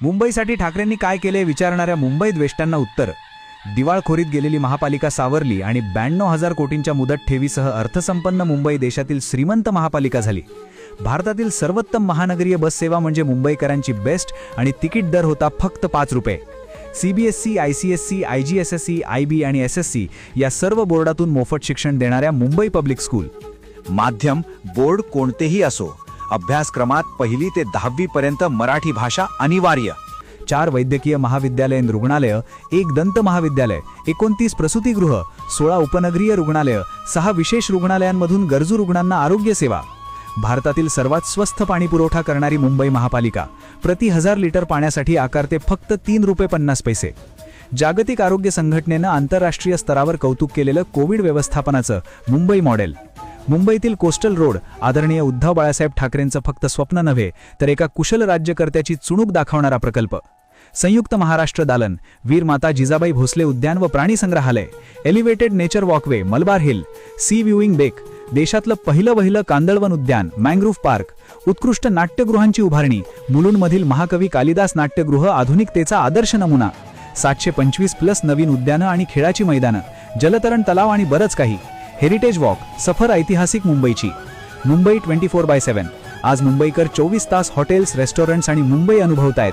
मुंबईसाठी ठाकरेंनी काय केले विचारणाऱ्या मुंबई द्वेष्टांना उत्तर. दिवाळखोरीत गेलेली महापालिका सावरली आणि 92,000 कोटींच्या मुदत ठेवीसह अर्थसंपन्न मुंबई देशातील श्रीमंत महापालिका झाली. भारतातील सर्वोत्तम महानगरीय बस सेवा म्हणजे मुंबईकरांची बेस्ट आणि तिकीट दर होता फक्त 5 रुपये. CBSE, ICSE, IGSSE, IB आणि SSC या सर्व बोर्डातून मोफत शिक्षण देणाऱ्या मुंबई पब्लिक स्कूल. माध्यम बोर्ड कोणतेही असो, अभ्यासक्रमात 1ली ते 10वी पर्यंत मराठी भाषा अनिवार्य. 4 वैद्यकीय महाविद्यालयीन रुग्णालय, 1 दंत महाविद्यालय, 29 प्रसूतिगृह, 16 उपनगरीय रुग्णालय, 6 विशेष रुग्णालयांमधून गरजू रुग्णांना आरोग्य सेवा. भारतातील सर्वात स्वस्त पाणी पुरवठा करणारी मुंबई महापालिका प्रति 1000 लिटर पाण्यासाठी आकारते फक्त 3 रुपये 50 पैसे. जागतिक आरोग्य संघटनेनं आंतरराष्ट्रीय स्तरावर कौतुक केलेलं कोविड व्यवस्थापनाचं मुंबई मॉडेल. मुंबईतील कोस्टल रोड आदरणीय उद्धव बाळासाहेब ठाकरेंचं फक्त स्वप्न नव्हे तर एका कुशल राज्यकर्त्याची चुणूक दाखवणारा प्रकल्प. संयुक्त महाराष्ट्र दालन, वीर माता जिजाबाई भोसले उद्यान व प्राणी संग्रहालय, elevated nature walkway Malabar Hill, sea viewing deck, देशातलं पहिलं कांदळवन उद्यान, मँग्रोव्ह पार्क, उत्कृष्ट नाट्यगृहांची उभारणी, मुलुंडमधील महाकवी कालिदास नाट्यगृह आधुनिकतेचा आदर्श नमुना, 725+ नवीन उद्यानं आणि खेळाची मैदानं, जलतरण तलाव आणि बरंच काही. हेरिटेज वॉक, सफर ऐतिहासिक मुंबईची. मुंबई 24/7. आज मुंबईकर 24 तास हॉटेल्स, रेस्टॉरंट्स आणि मुंबई अनुभवतायत.